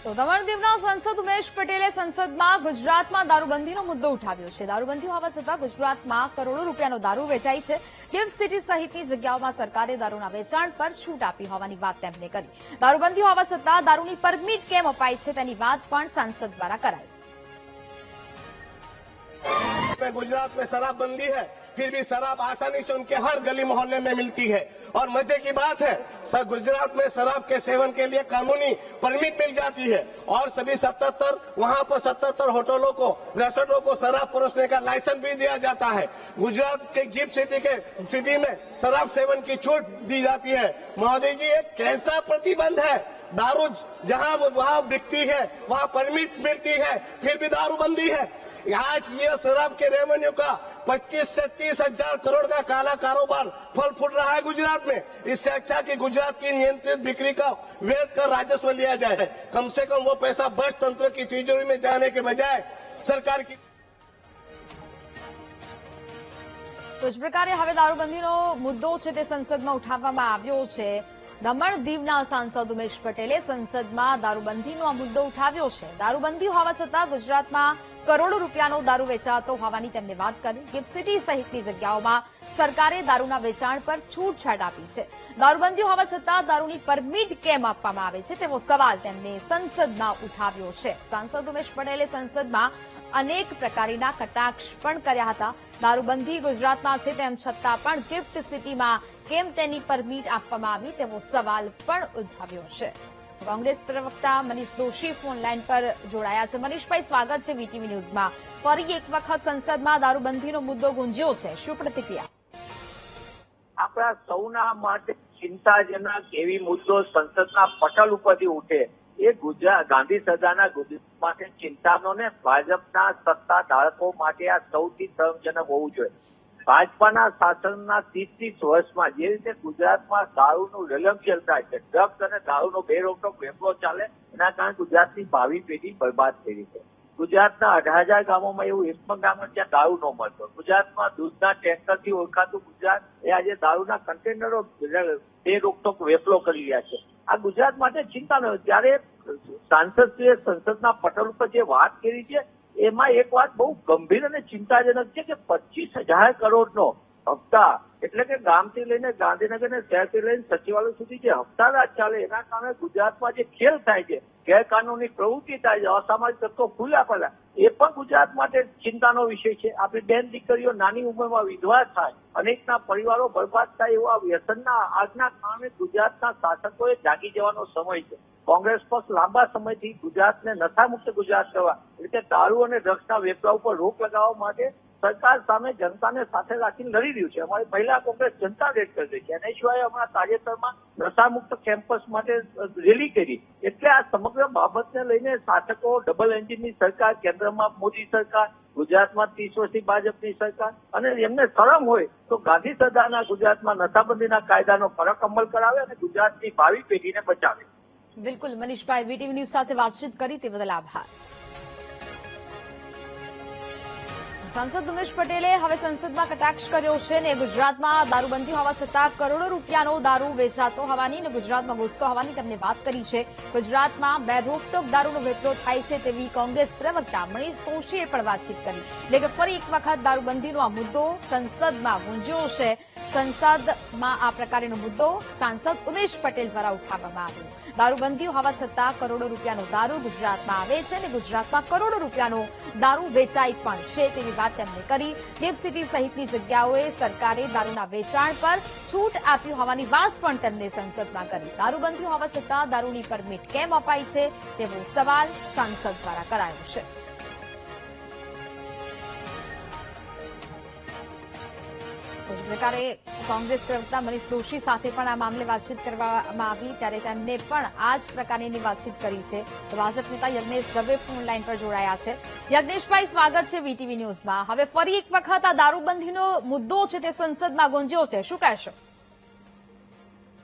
તો દમણ દીવના સાંસદ ઉમેશ પટેલે સંસદમાં ગુજરાતમાં દારૂબંધીનો મુદ્દો ઉઠાવ્યો છે। દારૂબંધી હોવા છતાં ગુજરાતમાં કરોડો રૂપિયાનો દારૂ વેચાય છે। ગિફ્ટ સિટી સહિતની જગ્યાઓમાં સરકારે દારૂના વેચાણ પર છૂટ આપી હોવાની વાત તેમણે કરી। દારૂબંધી હોવા છતાં દારૂની પરમિટ કેમ અપાય છે તેની વાત પણ સાંસદ દ્વારા કરાઈ। गुजरात में शराबबंदी है, फिर भी शराब आसानी से उनके हर गली मोहल्ले में मिलती है। और मजे की बात है, गुजरात में शराब के सेवन के लिए कानूनी परमिट मिल जाती है और सभी 77 वहां पर 77 होटलों को, रेस्टोरेंटों को शराब परोसने का लाइसेंस भी दिया जाता है। गुजरात के गिफ्ट सिटी में शराब सेवन की छूट दी जाती है। महोदय जी, ये कैसा प्रतिबंध है? दारू जहां वहां बिकती है, वहां परमिट मिलती है, फिर भी दारूबंदी है। आज ये शराब के रेवेन्यू का 25 से 30 हजार करोड़ का काला कारोबार फल फूट रहा है गुजरात में। इससे अच्छा कि गुजरात की नियंत्रित बिक्री का वैध कर राजस्व लिया जाए। कम से कम वो पैसा बस तंत्र की तिजोरी में जाने के बजाय सरकार की। તો જ પ્રકારે હવે દારૂબંધીનો મુદ્દો છે તે સંસદમાં ઉઠાવવામાં આવ્યો છે। દમણ દીવના સાંસદ ઉમેશ પટેલે સંસદમાં દારૂબંધીનો આ મુદ્દો ઉઠાવ્યો છે। દારૂબંધી હોવા છતાં ગુજરાતમાં કરોડો રૂપિયાનો દારૂ વેચાતો હોવાની તેમણે વાત કરી। ગિફ્ટ સિટી સહિતની જગ્યાઓમાં સરકારે દારૂના વેચાણ પર છૂટછાટ આપી છે। દારૂબંધી હોવા છતાં દારૂની પરમિટ કેમ આપવામાં આવે છે તેવો સવાલ તેમણે સંસદમાં ઉઠાવ્યો છે। સાંસદ ઉમેશ પટેલે સંસદમાં અનેક પ્રકારના કટાક્ષ પણ કર્યા હતા। દારૂબંધી ગુજરાતમાં છે તેમ છતાં પણ ગિફ્ટ સિટીમાં કેમ તેની પરમિટ આપવામાં આવી તેવો સવાલ પણ ઉદ્ભવ્યો છે। કોંગ્રેસ પ્રવક્તા મનીષ દોશી ફોન લાઈન પર જોડાયા છે। મનીષભાઈ, સ્વાગત છે વીટીવી ન્યૂઝમાં। ફરી એક વખત સંસદમાં દારૂબંધીનો મુદ્દો ગુંજ્યો છે, શું પ્રતિક્રિયા? આપણા સૌના માટે ચિંતાજનક એવી મુદ્દો સંસદના પટલ ઉપરથી ઉઠે એ ગુજરાત ગાંધી સદાના ગુજરાત માટે ચિંતાનો ને ભાજપના સત્તા ધારકો માટે આ સૌથી શરમજનક હોવું જોઈએ। ભાજપાના શાસનના 30 વર્ષમાં જે રીતે ગુજરાતમાં દારૂનું રેલમછેલ થાય છે, ડ્રગ્સ અને દારૂનો બેરોકટોક વેપલો ચાલે, એના કારણે ગુજરાતની ભાવિ પેઢી બરબાદ થઈ રહી છે। ગુજરાતના 18,000 ગામોમાં એવું એક પણ ગામ જ્યાં દારૂ ન મળતો। ગુજરાતમાં દૂધના ટેન્કરથી ઓળખાતું ગુજરાત એ આજે દારૂના કન્ટેનરો બેરોકટોક વેપલો કરી રહ્યા છે। આ ગુજરાત માટે ચિંતાનો ત્યારે સાંસદશ્રીએ સંસદના પટલ ઉપર જે વાત કરી છે એમાં એક વાત બહુ ગંભીર અને ચિંતાજનક છે કે 25,000 કરોડનો હપ્તા એટલે કે ગામથી લઈને ગાંધીનગર ને શહેરથી લઈને સચિવાલય સુધી જે હપ્તા રાજ ચાલે એના કારણે ગુજરાતમાં જે ખેલ થાય છે, ગેરકાનૂની પ્રવૃત્તિ થાય છે, અસામાજિક તત્વો ખુલ્લા પડ્યા, એ પણ ગુજરાત માટે ચિંતાનો વિષય છે। આપણી બેન દીકરીઓ નાની ઉંમરમાં વિધવા થાય, અનેકના પરિવારો બરબાદ થાય એવા વ્યસનના આગના કારણે ગુજરાતના શાસકોએ જાગી જવાનો સમય છે। કોંગ્રેસ પક્ષ લાંબા સમયથી ગુજરાતને નશામુક્ત ગુજરાત કરવા એટલે દારૂ અને ડ્રગ્સના વેપલા ઉપર રોક લગાવવા માટે સરકાર સામે જનતાને સાથે રાખીને લડી રહ્યું છે। અમારી મહિલા કોંગ્રેસ જનતા રેડ કરી રહી છે। એના સિવાય હમણાં તાજેતરમાં નશામુક્ત કેમ્પસ માટે રેલી કરી। એટલે આ સમગ્ર બાબતને લઈને શાસકો, ડબલ એન્જિનની સરકાર, કેન્દ્રમાં મોદી સરકાર, ગુજરાતમાં 30 વર્ષથી ભાજપની સરકાર, અને એમને શરમ હોય તો ગાંધી સદાના ગુજરાતમાં નશાબંધીના કાયદાનો કડક અમલ કરાવે અને ગુજરાતની ભાવિ પેઢીને બચાવે। બિલકુલ મનીષભાઈ, વીટીવી ન્યૂઝ સાથે વાતચીત કરી તે બદલ આભાર। સાંસદ ઉમેશ પટેલે હવે સંસદમાં કટાક્ષ કર્યો છે ને ગુજરાતમાં દારૂબંધી હોવા છતાં કરોડો રૂપિયાનો દારૂ વેચાતો હોવાની અને ગુજરાતમાં ઘૂસતો હોવાની તેમણે વાત કરી છે। ગુજરાતમાં બેરોકટોક દારૂનો વેપલો થાય છે તેવી કોંગ્રેસ પ્રવક્તા મનીષ દોશીએ પણ વાતચીત કરી। એટલે કે ફરી એક વખત દારૂબંધીનો આ મુદ્દો સંસદમાં ગુંજ્યો છે। સંસદમાં આ પ્રકારનો મુદ્દો સાંસદ ઉમેશ પટેલ દ્વારા ઉઠાવવામાં આવ્યો। દારૂબંધી હોવા છતાં કરોડો રૂપિયાનો દારૂ ગુજરાતમાં આવે છે અને ગુજરાતમાં કરોડો રૂપિયાનો દારૂ વેચાય પણ છે તેવી વાત તેમણે કરી। ગિફ્ટ સિટી સહિતની જગ્યાઓએ સરકારે દારૂના વેચાણ પર છૂટ આપી હોવાની વાત પણ તેમણે સંસદમાં કરી। દારૂબંધી હોવા છતાં દારૂની પરમિટ કેમ અપાય છે તેવો સવાલ સાંસદ દ્વારા કરાયો છે। જ પ્રકારે કોંગ્રેસ પ્રવક્તા મનીષ દોશી સાથે પણ આ મામલે વાતચીત કરવામાં આવી ત્યારે તેમણે પણ આ જ પ્રકારની વાતચીત કરી છે। તો ભાજપ નેતા યજ્ઞેશ દવે ફોન લાઈન પર જોડાયા છે। યજ્ઞેશભાઈ, સ્વાગત છે વીટીવી ન્યૂઝમાં। હવે ફરી એક વખત આ દારૂબંધીનો મુદ્દો છે તે સંસદમાં ગુંજ્યો છે, શું કહેશો?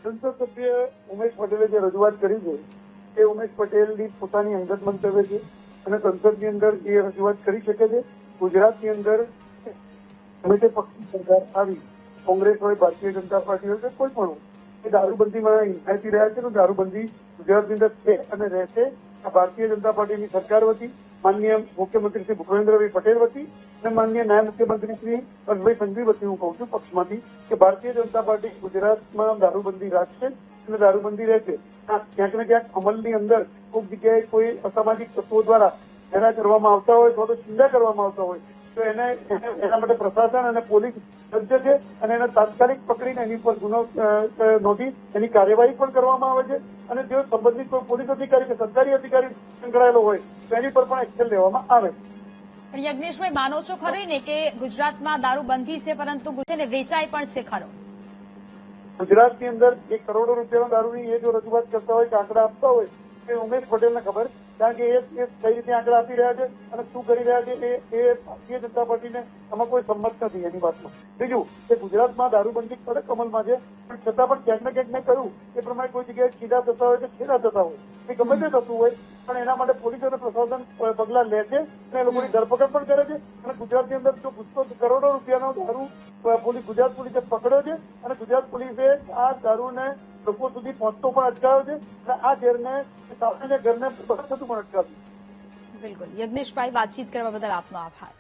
સંસદ સભ્ય ઉમેશ પટેલે જે રજૂઆત કરી છે એ ઉમેશ પટેલની પોતાની અંગત મંતવ્ય છે અને સંસદની અંદર એ રજૂઆત કરી શકે છે। ગુજરાતની અંદર ગમે તે પક્ષની સરકાર આવી, કોંગ્રેસ હોય, ભારતીય જનતા પાર્ટી હોય કે કોઈ પણ હોય, એ દારૂબંધીમાં હિંસાથી રહ્યા છે। દારૂબંધી ગુજરાતની અંદર છે અને રહેશે આ ભારતીય જનતા પાર્ટીની સરકાર વતી માનનીય મુખ્યમંત્રી શ્રી ભૂપેન્દ્રભાઈ પટેલ વતી અને માનનીય નાયબ મુખ્યમંત્રી શ્રી હર્ષભાઈ સંઘવી વતી હું કહું છું પક્ષમાંથી કે ભારતીય જનતા પાર્ટી ગુજરાતમાં દારૂબંધી રાખશે અને દારૂબંધી રહેશે. ક્યાંક ને ક્યાંક અમલની અંદર કોઈક જગ્યાએ કોઈ અસામાજિક તત્વો દ્વારા હેરા કરવામાં આવતા હોય અથવા તો ચિંતા કરવામાં આવતા હોય તો એના માટે પ્રશાસન અને પોલીસ સજ્જ છે અને એને તાત્કાલિક પકડીને એની પર ગુનો નોંધી એની કાર્યવાહી પણ કરવામાં આવે છે અને જો સંબંધિત કોઈ પોલીસ અધિકારી કે સરકારી અધિકારી સંકળાયેલો હોય તો એની પર પણ એક્શન લેવામાં આવે. પણ યજ્ઞેશભાઈ, માનો છો ખરી ને કે ગુજરાતમાં દારૂબંધી છે પરંતુ ને વેચાય પણ છે ખરો? ગુજરાતની અંદર 1 કરોડો રૂપિયાનો દારૂની એ જો રજૂઆત કરતા હોય કે આંકડા આપતા હોય એ ઉમેશ પટેલને ખબર, કારણ કે એ કઈ રીતે આંકડા આપી રહ્યા છે અને શું કરી રહ્યા છે એ ભારતીય જનતા પાર્ટીને આમાં કોઈ સંમત નથી એની વાતમાં. બીજું કે ગુજરાતમાં દારૂબંધી કડક અમલમાં છે પણ છતાં પણ ક્યાંક ને ક્યાંક મેં કહ્યું એ પ્રમાણે કોઈ જગ્યાએ છેડા થતા હોય કે છેડા થતા હોય એ ગમે તે થતું હોય પણ એના માટે પોલીસ અને પ્રશાસન પગલા લે છે અને એ લોકોની ધરપકડ પણ કરે છે અને ગુજરાતની અંદર જો કરોડો રૂપિયાનો દારૂ ગુજરાત પોલીસે પકડ્યો છે અને ગુજરાત પોલીસે આ દારૂને લોકો સુધી પહોંચતો પણ અટકાવ્યો છે અને આ ઝેરને સામાન્ય ઘરને થતું પણ અટકાવ્યું. બિલકુલ યજ્ઞેશભાઈ, વાતચીત કરવા બદલ આપનો આભાર.